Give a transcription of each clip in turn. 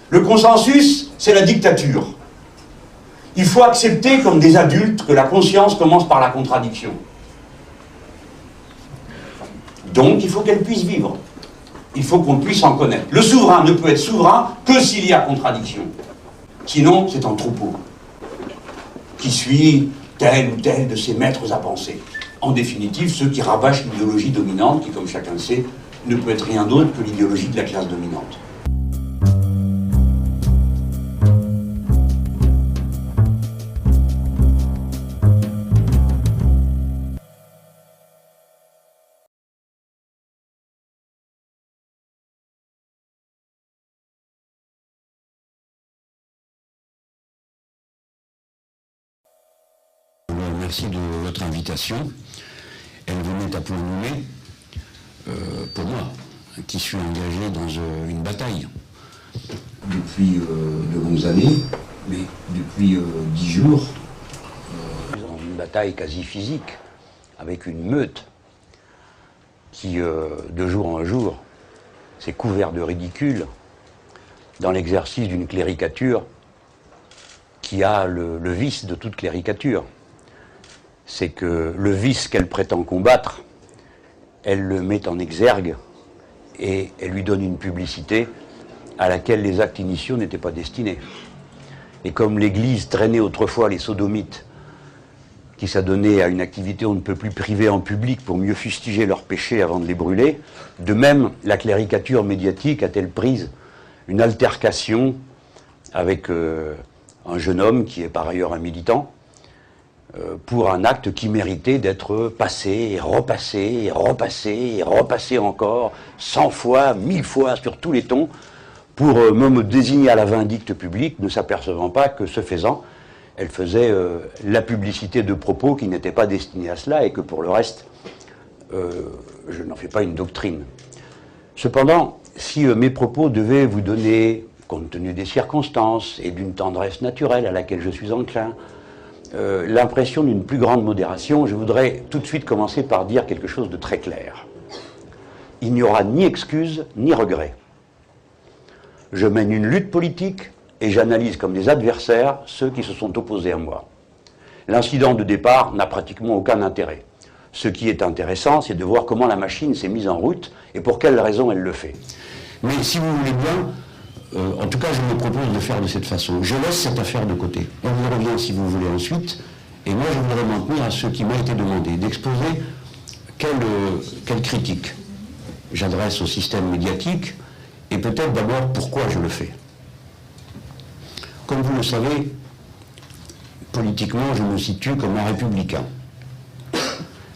Le consensus, c'est la dictature. Il faut accepter comme des adultes que la conscience commence par la contradiction. Donc, il faut qu'elle puisse vivre. Il faut qu'on puisse en connaître. Le souverain ne peut être souverain que s'il y a contradiction. Sinon, c'est un troupeau qui suit tel ou tel de ses maîtres à penser. En définitive, ceux qui rabâchent l'idéologie dominante, qui, comme chacun le sait, ne peut être rien d'autre que l'idéologie de la classe dominante. Merci de votre invitation. Elle venait à point nommé pour moi, qui suis engagé dans une bataille. Depuis de longues années, mais depuis 10 jours. Dans une bataille quasi physique, avec une meute qui, de jour en jour, s'est couvert de ridicule dans l'exercice d'une cléricature qui a le vice de toute cléricature. C'est que le vice qu'elle prétend combattre, elle le met en exergue et elle lui donne une publicité à laquelle les actes initiaux n'étaient pas destinés. Et comme l'Église traînait autrefois les sodomites, qui s'adonnaient à une activité on ne peut plus privée en public pour mieux fustiger leurs péchés avant de les brûler, de même la cléricature médiatique a-t-elle prise une altercation avec un jeune homme qui est par ailleurs un militant, pour un acte qui méritait d'être passé et repassé et repassé et repassé encore 100 fois, 1000 fois sur tous les tons pour me désigner à la vindicte publique, ne s'apercevant pas que ce faisant, elle faisait la publicité de propos qui n'étaient pas destinés à cela et que pour le reste, je n'en fais pas une doctrine. Cependant, si mes propos devaient vous donner, compte tenu des circonstances et d'une tendresse naturelle à laquelle je suis enclin, l'impression d'une plus grande modération, je voudrais tout de suite commencer par dire quelque chose de très clair. Il n'y aura ni excuse ni regret. Je mène une lutte politique et j'analyse comme des adversaires ceux qui se sont opposés à moi. L'incident de départ n'a pratiquement aucun intérêt. Ce qui est intéressant, c'est de voir comment la machine s'est mise en route et pour quelles raisons elle le fait. Mais si vous voulez bien, en tout cas, je me propose de faire de cette façon. Je laisse cette affaire de côté. On y revient si vous voulez ensuite. Et moi, je voudrais m'en tenir à ce qui m'a été demandé, d'exposer quelle critique j'adresse au système médiatique et peut-être d'abord pourquoi je le fais. Comme vous le savez, politiquement, je me situe comme un républicain.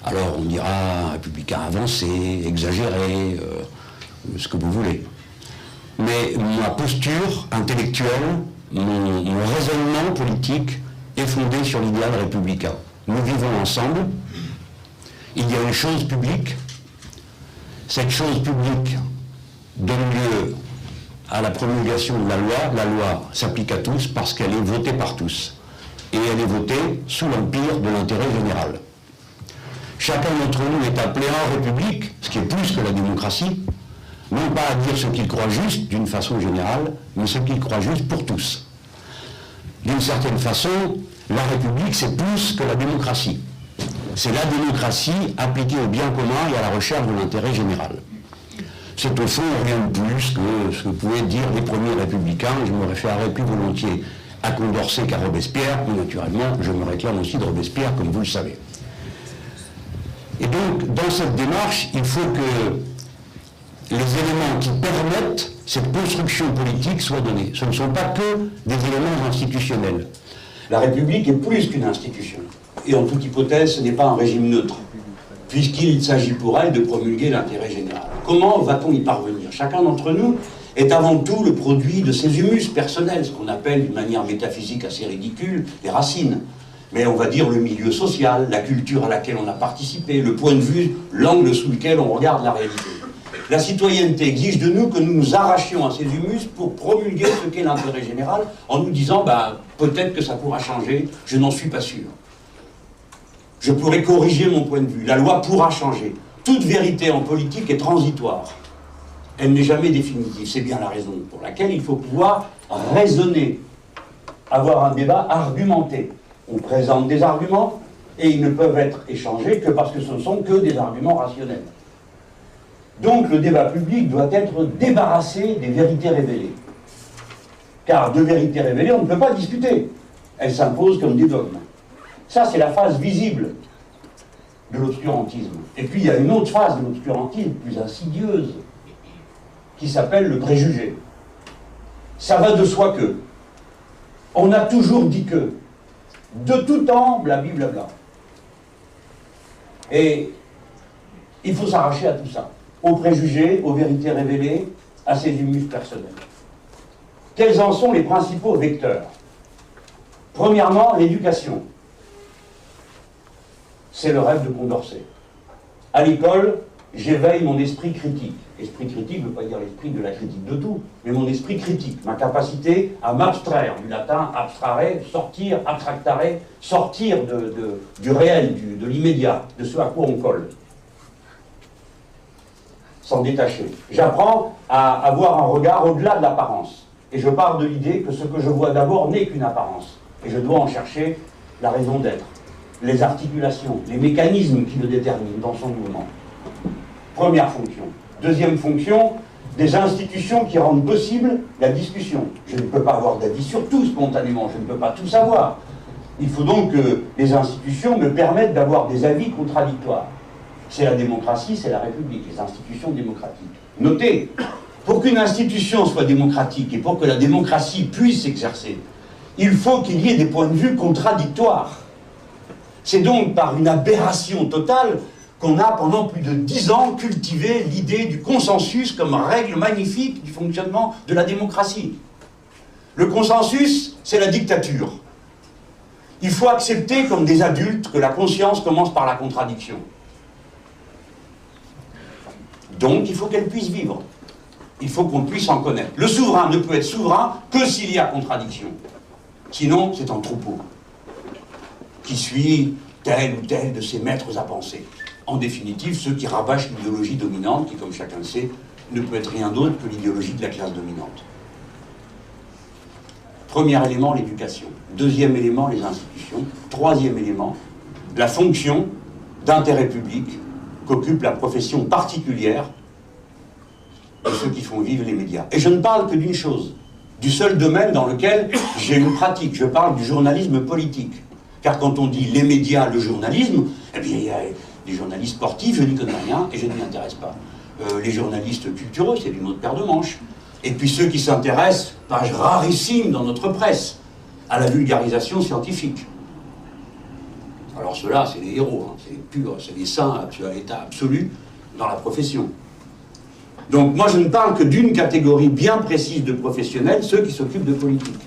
Alors, on dira un républicain avancé, exagéré, ce que vous voulez. Mais ma posture intellectuelle, mon raisonnement politique est fondé sur l'idéal républicain. Nous vivons ensemble, il y a une chose publique, cette chose publique donne lieu à la promulgation de la loi s'applique à tous parce qu'elle est votée par tous. Et elle est votée sous l'empire de l'intérêt général. Chacun d'entre nous est appelé en république, ce qui est plus que la démocratie, non pas à dire ce qu'il croit juste d'une façon générale, mais ce qu'il croit juste pour tous. D'une certaine façon, la République, c'est plus que la démocratie. C'est la démocratie appliquée au bien commun et à la recherche de l'intérêt général. C'est au fond rien de plus que ce que pouvaient dire les premiers républicains. Je me référerai plus volontiers à Condorcet qu'à Robespierre, mais naturellement, je me réclame aussi de Robespierre, comme vous le savez. Et donc, dans cette démarche, il faut que les éléments qui permettent cette construction politique soient donnés. Ce ne sont pas que des éléments institutionnels. La République est plus qu'une institution. Et en toute hypothèse, ce n'est pas un régime neutre, puisqu'il s'agit pour elle de promulguer l'intérêt général. Comment va-t-on y parvenir? Chacun d'entre nous est avant tout le produit de ses humus personnels, ce qu'on appelle d'une manière métaphysique assez ridicule, les racines. Mais on va dire le milieu social, la culture à laquelle on a participé, le point de vue, l'angle sous lequel on regarde la réalité. La citoyenneté exige de nous que nous nous arrachions à ces humus pour promulguer ce qu'est l'intérêt général en nous disant peut-être que ça pourra changer, je n'en suis pas sûr. Je pourrais corriger mon point de vue, la loi pourra changer. Toute vérité en politique est transitoire. Elle n'est jamais définitive. C'est bien la raison pour laquelle il faut pouvoir raisonner, avoir un débat argumenté. On présente des arguments et ils ne peuvent être échangés que parce que ce ne sont que des arguments rationnels. Donc le débat public doit être débarrassé des vérités révélées. Car de vérités révélées, on ne peut pas discuter. Elles s'imposent comme des dogmes. Ça, c'est la phase visible de l'obscurantisme. Et puis il y a une autre phase de l'obscurantisme, plus insidieuse, qui s'appelle le préjugé. Ça va de soi que. On a toujours dit que. De tout temps, blablabla. Et il faut s'arracher à tout ça. Aux préjugés, aux vérités révélées, à ses humus personnels. Quels en sont les principaux vecteurs? Premièrement, l'éducation. C'est le rêve de Condorcet. À l'école, j'éveille mon esprit critique. Esprit critique ne veut pas dire l'esprit de la critique de tout, mais mon esprit critique, ma capacité à m'abstraire, du latin abstrare, sortir, abstractare, sortir du réel, de l'immédiat, de ce à quoi on colle. S'en détacher. J'apprends à avoir un regard au-delà de l'apparence. Et je pars de l'idée que ce que je vois d'abord n'est qu'une apparence. Et je dois en chercher la raison d'être, les articulations, les mécanismes qui le déterminent dans son mouvement. Première fonction. Deuxième fonction, des institutions qui rendent possible la discussion. Je ne peux pas avoir d'avis sur tout spontanément, je ne peux pas tout savoir. Il faut donc que les institutions me permettent d'avoir des avis contradictoires. C'est la démocratie, c'est la République, les institutions démocratiques. Notez, pour qu'une institution soit démocratique et pour que la démocratie puisse s'exercer, il faut qu'il y ait des points de vue contradictoires. C'est donc par une aberration totale qu'on a pendant plus de 10 ans cultivé l'idée du consensus comme règle magnifique du fonctionnement de la démocratie. Le consensus, c'est la dictature. Il faut accepter comme des adultes que la conscience commence par la contradiction. Donc il faut qu'elle puisse vivre. Il faut qu'on puisse en connaître. Le souverain ne peut être souverain que s'il y a contradiction. Sinon, c'est un troupeau qui suit tel ou tel de ses maîtres à penser. En définitive, ceux qui rabâchent l'idéologie dominante, qui, comme chacun le sait, ne peut être rien d'autre que l'idéologie de la classe dominante. Premier élément, l'éducation. Deuxième élément, les institutions. Troisième élément, la fonction d'intérêt public qu'occupe la profession particulière de ceux qui font vivre les médias. Et je ne parle que d'une chose, du seul domaine dans lequel j'ai une pratique. Je parle du journalisme politique. Car quand on dit les médias, le journalisme, eh bien, il y a des journalistes sportifs, je n'y connais rien et je ne m'y intéresse pas. Les journalistes cultureux, c'est une autre paire de manches. Et puis ceux qui s'intéressent, page rarissime dans notre presse, à la vulgarisation scientifique. Alors ceux-là, c'est les héros, hein, c'est les purs, c'est les saints à l'état absolu dans la profession. Donc moi je ne parle que d'une catégorie bien précise de professionnels, ceux qui s'occupent de politique.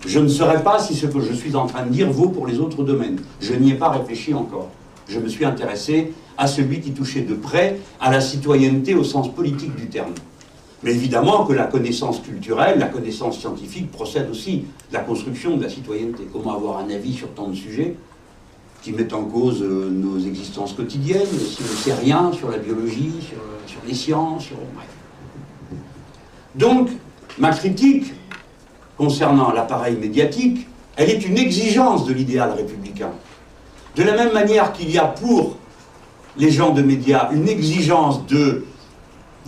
Je ne saurais pas si ce que je suis en train de dire vaut pour les autres domaines. Je n'y ai pas réfléchi encore. Je me suis intéressé à celui qui touchait de près à la citoyenneté au sens politique du terme. Mais évidemment que la connaissance culturelle, la connaissance scientifique procède aussi de la construction de la citoyenneté. Comment avoir un avis sur tant de sujets qui mettent en cause nos existences quotidiennes, si on ne sait rien sur la biologie, sur les sciences, bref. Donc, ma critique concernant l'appareil médiatique, elle est une exigence de l'idéal républicain. De la même manière qu'il y a pour les gens de médias une exigence de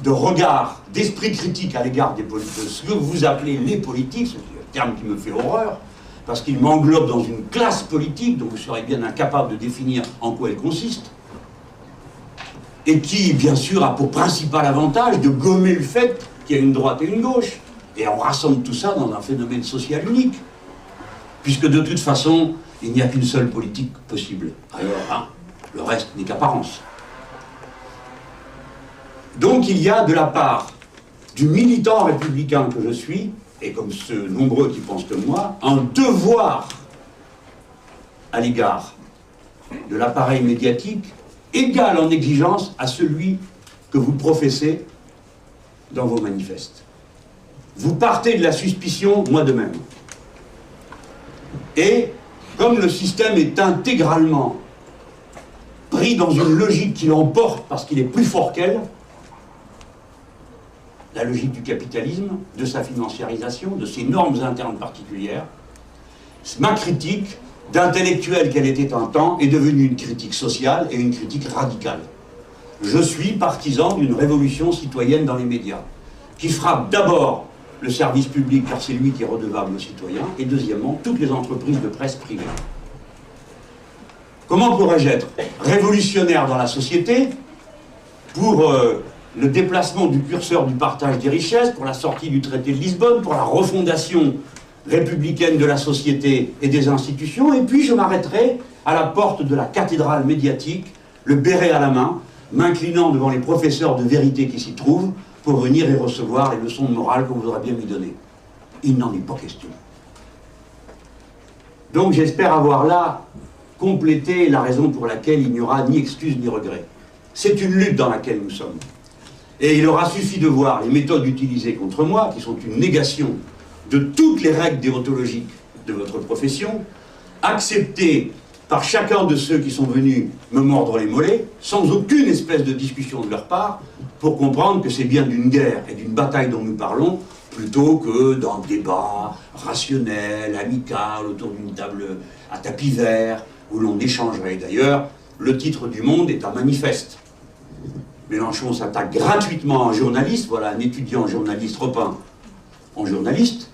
regard, d'esprit critique à l'égard de ce que vous appelez les politiques, c'est un terme qui me fait horreur, parce qu'il m'englobe dans une classe politique dont vous serez bien incapable de définir en quoi elle consiste, et qui, bien sûr, a pour principal avantage de gommer le fait qu'il y a une droite et une gauche. Et on rassemble tout ça dans un phénomène social unique, puisque de toute façon, il n'y a qu'une seule politique possible. Alors, le reste n'est qu'apparence. Donc il y a de la part du militant républicain que je suis, et comme ceux nombreux qui pensent comme moi, un devoir à l'égard de l'appareil médiatique égal en exigence à celui que vous professez dans vos manifestes. Vous partez de la suspicion, moi de même. Et comme le système est intégralement pris dans une logique qui l'emporte parce qu'il est plus fort qu'elle, la logique du capitalisme, de sa financiarisation, de ses normes internes particulières. Ma critique d'intellectuel qu'elle était un temps est devenue une critique sociale et une critique radicale. Je suis partisan d'une révolution citoyenne dans les médias, qui frappe d'abord le service public, car c'est lui qui est redevable aux citoyens, et deuxièmement, toutes les entreprises de presse privée. Comment pourrais-je être révolutionnaire dans la société pour le déplacement du curseur du partage des richesses, pour la sortie du traité de Lisbonne, pour la refondation républicaine de la société et des institutions, et puis je m'arrêterai à la porte de la cathédrale médiatique, le béret à la main, m'inclinant devant les professeurs de vérité qui s'y trouvent, pour venir y recevoir les leçons de morale qu'on voudrait bien lui donner. Il n'en est pas question. Donc j'espère avoir là complété la raison pour laquelle il n'y aura ni excuse ni regret. C'est une lutte dans laquelle nous sommes. Et il aura suffi de voir les méthodes utilisées contre moi, qui sont une négation de toutes les règles déontologiques de votre profession, acceptées par chacun de ceux qui sont venus me mordre les mollets, sans aucune espèce de discussion de leur part, pour comprendre que c'est bien d'une guerre et d'une bataille dont nous parlons, plutôt que d'un débat rationnel, amical, autour d'une table à tapis vert, où l'on échangerait. D'ailleurs, le titre du Monde est un manifeste. Mélenchon s'attaque gratuitement à un journaliste, voilà un étudiant journaliste repeint en journaliste,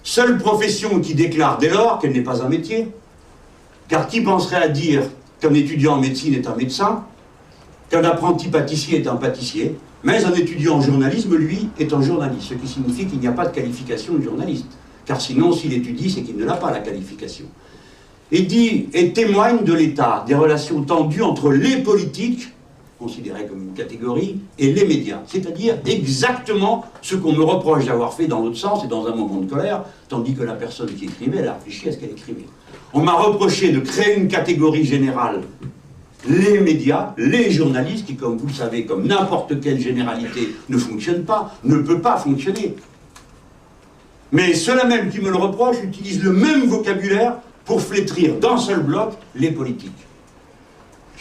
seule profession qui déclare dès lors qu'elle n'est pas un métier, car qui penserait à dire qu'un étudiant en médecine est un médecin, qu'un apprenti pâtissier est un pâtissier, mais un étudiant en journalisme, lui, est un journaliste, ce qui signifie qu'il n'y a pas de qualification de journaliste, car sinon, s'il étudie, c'est qu'il ne l'a pas, la qualification. Et dit, et témoigne de l'état des relations tendues entre les politiques, considérés comme une catégorie, et les médias. C'est-à-dire exactement ce qu'on me reproche d'avoir fait dans l'autre sens et dans un moment de colère, tandis que la personne qui écrivait, elle a réfléchi à ce qu'elle écrivait. On m'a reproché de créer une catégorie générale, les médias, les journalistes, qui, comme vous le savez, comme n'importe quelle généralité, ne fonctionne pas, ne peut pas fonctionner. Mais ceux-là même qui me le reprochent utilisent le même vocabulaire pour flétrir d'un seul bloc les politiques.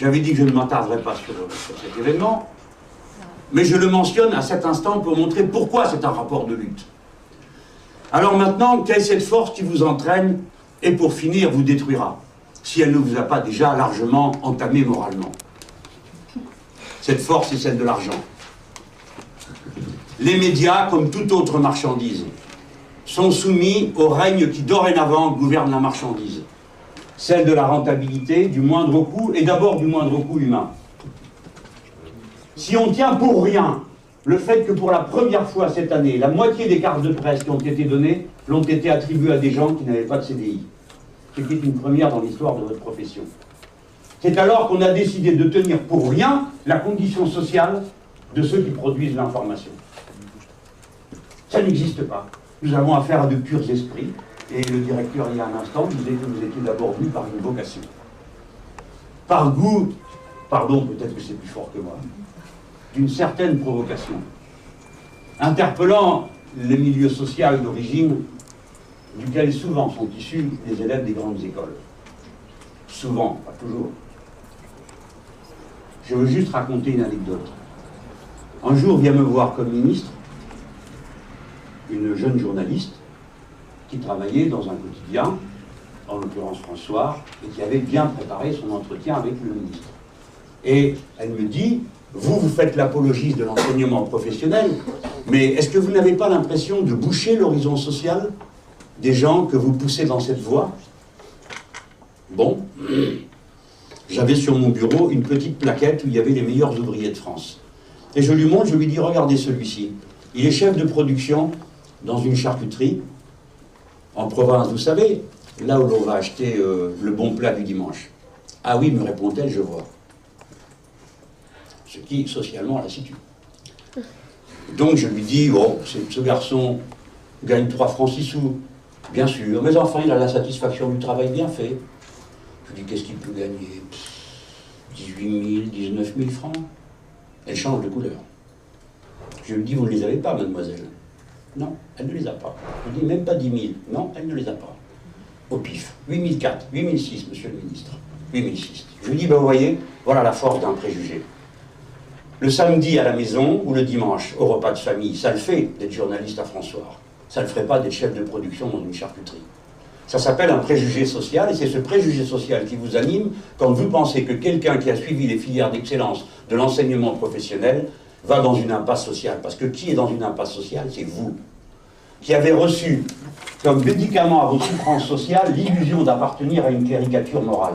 J'avais dit que je ne m'attarderais pas sur cet événement, mais je le mentionne à cet instant pour montrer pourquoi c'est un rapport de lutte. Alors maintenant, quelle est cette force qui vous entraîne et pour finir vous détruira, si elle ne vous a pas déjà largement entamé moralement? Cette force est celle de l'argent. Les médias, comme toute autre marchandise, sont soumis au règne qui dorénavant gouverne la marchandise. Celle de la rentabilité, du moindre coût, et d'abord du moindre coût humain. Si on tient pour rien le fait que pour la première fois cette année, la moitié des cartes de presse qui ont été données l'ont été attribuées à des gens qui n'avaient pas de CDI, ce qui est une première dans l'histoire de votre profession. C'est alors qu'on a décidé de tenir pour rien la condition sociale de ceux qui produisent l'information. Ça n'existe pas. Nous avons affaire à de purs esprits. Et le directeur, il y a un instant, disait que vous étiez d'abord venu par une vocation. Par goût, pardon, peut-être que c'est plus fort que moi, d'une certaine provocation. Interpellant le milieu social d'origine, duquel souvent sont issus les élèves des grandes écoles. Souvent, pas toujours. Je veux juste raconter une anecdote. Un jour vient me voir comme ministre une jeune journaliste qui travaillait dans un quotidien, en l'occurrence François, et qui avait bien préparé son entretien avec le ministre. Et elle me dit, vous faites l'apologie de l'enseignement professionnel, mais est-ce que vous n'avez pas l'impression de boucher l'horizon social des gens que vous poussez dans cette voie? Bon, j'avais sur mon bureau une petite plaquette où il y avait les meilleurs ouvriers de France. Et je lui montre, je lui dis, regardez celui-ci. Il est chef de production dans une charcuterie, en province, vous savez, là où l'on va acheter le bon plat du dimanche. Ah oui, me répond-elle, je vois. Ce qui, socialement, la situe. Donc je lui dis, oh, ce garçon gagne 3 francs 6 sous. Bien sûr, mais enfin, il a la satisfaction du travail bien fait. Je lui dis, qu'est-ce qu'il peut gagner? 18 000, 19 000 francs. Elle change de couleur. Je lui dis, vous ne les avez pas, mademoiselle. Non, elle ne les a pas. Je lui dis, même pas 10 000. Non, elle ne les a pas. Au pif. 8 004, 8 006, monsieur le ministre. 8 006. Je lui dis, ben vous voyez, voilà la force d'un préjugé. le samedi à la maison ou le dimanche au repas de famille. Ça le fait d'être journaliste à François. Ça ne le ferait pas d'être chef de production dans une charcuterie. Ça s'appelle un préjugé social, et c'est ce préjugé social qui vous anime quand vous pensez que quelqu'un qui a suivi les filières d'excellence de l'enseignement professionnel va dans une impasse sociale. Parce que qui est dans une impasse sociale? C'est vous, qui avez reçu comme médicament à vos souffrances sociales l'illusion d'appartenir à une caricature morale.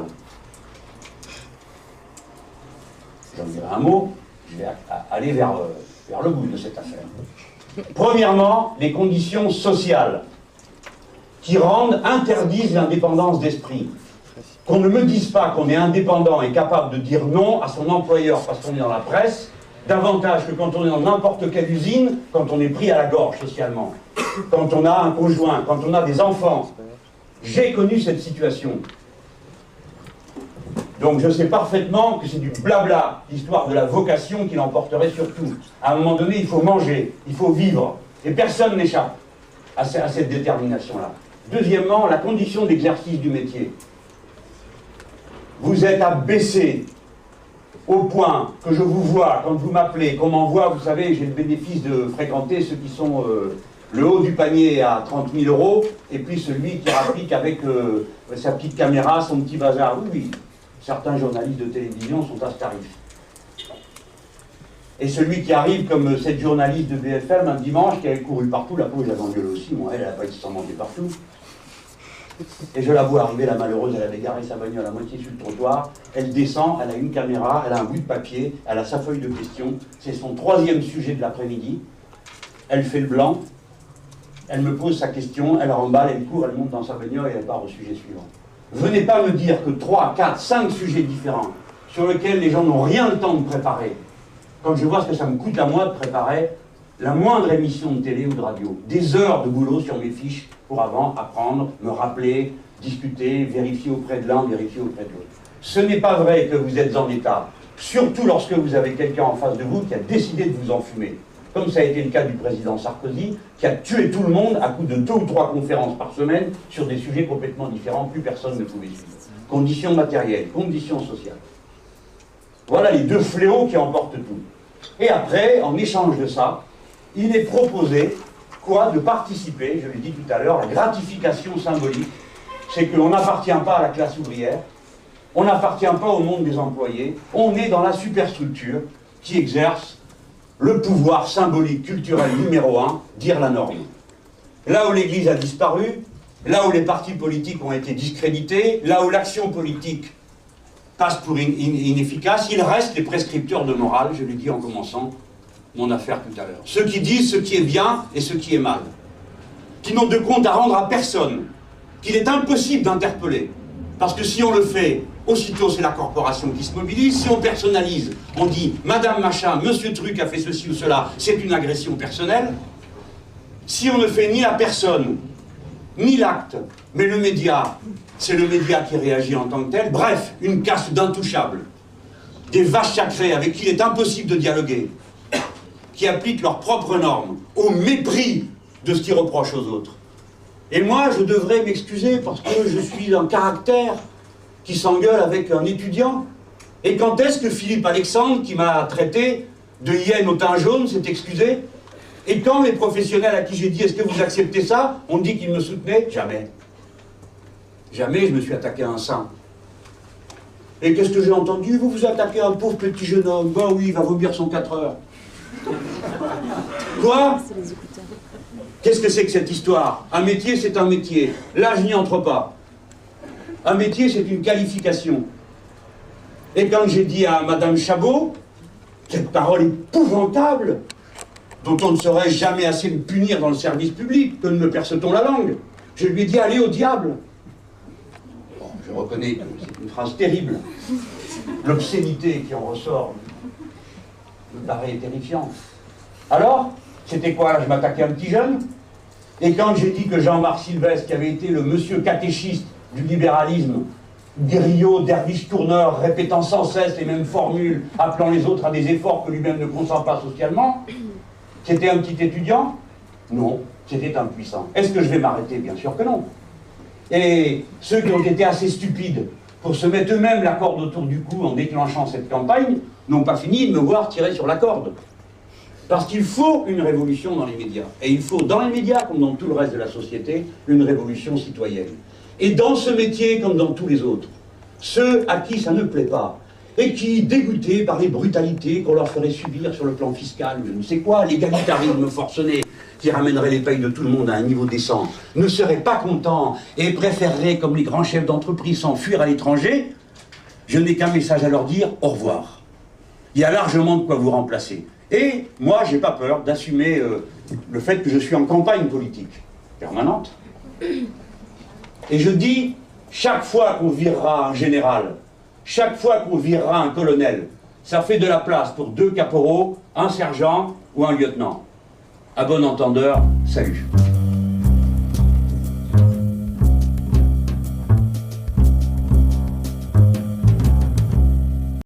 J'en dirai un mot, je vais aller vers le bout de cette affaire. Premièrement, les conditions sociales qui interdisent l'indépendance d'esprit. Qu'on ne me dise pas qu'on est indépendant et capable de dire non à son employeur parce qu'on est dans la presse, davantage que quand on est dans n'importe quelle usine, quand on est pris à la gorge socialement, quand on a un conjoint, quand on a des enfants. J'ai connu cette situation. Donc je sais parfaitement que c'est du blabla, l'histoire de la vocation qui l'emporterait sur tout. À un moment donné, il faut manger, il faut vivre, et personne n'échappe à cette détermination-là. Deuxièmement, la condition d'exercice du métier. Vous êtes abaissé au point que je vous vois, quand vous m'appelez, qu'on m'envoie, vous savez, j'ai le bénéfice de fréquenter ceux qui sont le haut du panier à 30 000 €, et puis celui qui rapplique avec sa petite caméra, son petit bazar. Oui, oui. Certains journalistes de télévision sont à ce tarif. Et celui qui arrive comme cette journaliste de BFM un dimanche qui avait couru partout, la pauvre, je l'avais engueulée aussi, moi, elle n'a pas été s'en manger partout. Et je la vois arriver, la malheureuse, elle avait garé sa bagnole à moitié sur le trottoir, elle descend, elle a une caméra, elle a un bout de papier, elle a sa feuille de questions, c'est son 3e sujet de l'après-midi, elle fait le blanc, elle me pose sa question, elle remballe, elle court, elle monte dans sa bagnole et elle part au sujet suivant. Venez pas me dire que 3, 4, 5 sujets différents sur lesquels les gens n'ont rien le temps de préparer. Quand je vois ce que ça me coûte à moi de préparer la moindre émission de télé ou de radio, des heures de boulot sur mes fiches pour avant apprendre, me rappeler, discuter, vérifier auprès de l'un, vérifier auprès de l'autre. Ce n'est pas vrai que vous êtes en état, surtout lorsque vous avez quelqu'un en face de vous qui a décidé de vous enfumer. Comme ça a été le cas du président Sarkozy, qui a tué tout le monde à coup de 2 ou 3 conférences par semaine sur des sujets complètement différents, plus personne ne pouvait suivre. Conditions matérielles, conditions sociales. Voilà les 2 fléaux qui emportent tout. Et après, en échange de ça, il est proposé, quoi, de participer, je l'ai dit tout à l'heure, la gratification symbolique, c'est qu'on n'appartient pas à la classe ouvrière, on n'appartient pas au monde des employés, on est dans la superstructure qui exerce le pouvoir symbolique, culturel numéro 1, dire la norme. Là où l'Église a disparu, là où les partis politiques ont été discrédités, là où l'action politique passe pour inefficace, il reste les prescripteurs de morale, je l'ai dit en commençant mon affaire tout à l'heure. Ceux qui disent ce qui est bien et ce qui est mal. Qui n'ont de compte à rendre à personne. Qu'il est impossible d'interpeller. Parce que si on le fait, aussitôt c'est la corporation qui se mobilise. Si on personnalise, on dit « Madame Machin, Monsieur Truc a fait ceci ou cela », c'est une agression personnelle. Si on ne fait ni la personne, ni l'acte, mais le média, c'est le média qui réagit en tant que tel. Bref, une caste d'intouchables. Des vaches sacrées avec qui il est impossible de dialoguer. Qui appliquent leurs propres normes, au mépris de ce qu'ils reprochent aux autres. Et moi, je devrais m'excuser parce que je suis un caractère qui s'engueule avec un étudiant. Et quand est-ce que Philippe Alexandre, qui m'a traité de hyène au teint jaune, s'est excusé? Et quand les professionnels à qui j'ai dit « Est-ce que vous acceptez ça ?» on dit qu'ils me soutenaient. Jamais. Jamais je me suis attaqué à un saint. Et qu'est-ce que j'ai entendu? Vous vous attaquez à un pauvre petit jeune homme. Ben oui, il va vomir son 4 heures. Quoi? Qu'est-ce que c'est que cette histoire? Un métier, c'est un métier. Là, je n'y entre pas. Un métier, c'est une qualification. Et quand j'ai dit à Madame Chabot, cette parole épouvantable, dont on ne saurait jamais assez me punir dans le service public, que ne me perce-t-on la langue, je lui ai dit, allez au diable. Bon, je reconnais que c'est une phrase terrible. L'obscénité qui en ressort me paraît terrifiant. Alors, c'était quoi? Je m'attaquais à un petit jeune. Et quand j'ai dit que Jean-Marc Sylvestre, qui avait été le monsieur catéchiste du libéralisme, griot, derviche tourneur, répétant sans cesse les mêmes formules, appelant les autres à des efforts que lui-même ne consent pas socialement, c'était un petit étudiant? Non, c'était un puissant. Est-ce que je vais m'arrêter? Bien sûr que non. Et ceux qui ont été assez stupides pour se mettre eux-mêmes la corde autour du cou en déclenchant cette campagne, n'ont pas fini de me voir tirer sur la corde. Parce qu'il faut une révolution dans les médias. Et il faut, dans les médias, comme dans tout le reste de la société, une révolution citoyenne. Et dans ce métier, comme dans tous les autres, ceux à qui ça ne plaît pas, et qui, dégoûtés par les brutalités qu'on leur ferait subir sur le plan fiscal, je ne sais quoi, l'égalitarisme forcené, qui ramènerait les payes de tout le monde à un niveau décent, ne seraient pas contents et préféreraient, comme les grands chefs d'entreprise, s'enfuir à l'étranger, je n'ai qu'un message à leur dire, au revoir. Il y a largement de quoi vous remplacer. Et moi, j'ai pas peur d'assumer le fait que je suis en campagne politique permanente. Et je dis, chaque fois qu'on virera un général, chaque fois qu'on virera un colonel, ça fait de la place pour 2 caporaux, un sergent ou un lieutenant. À bon entendeur, salut.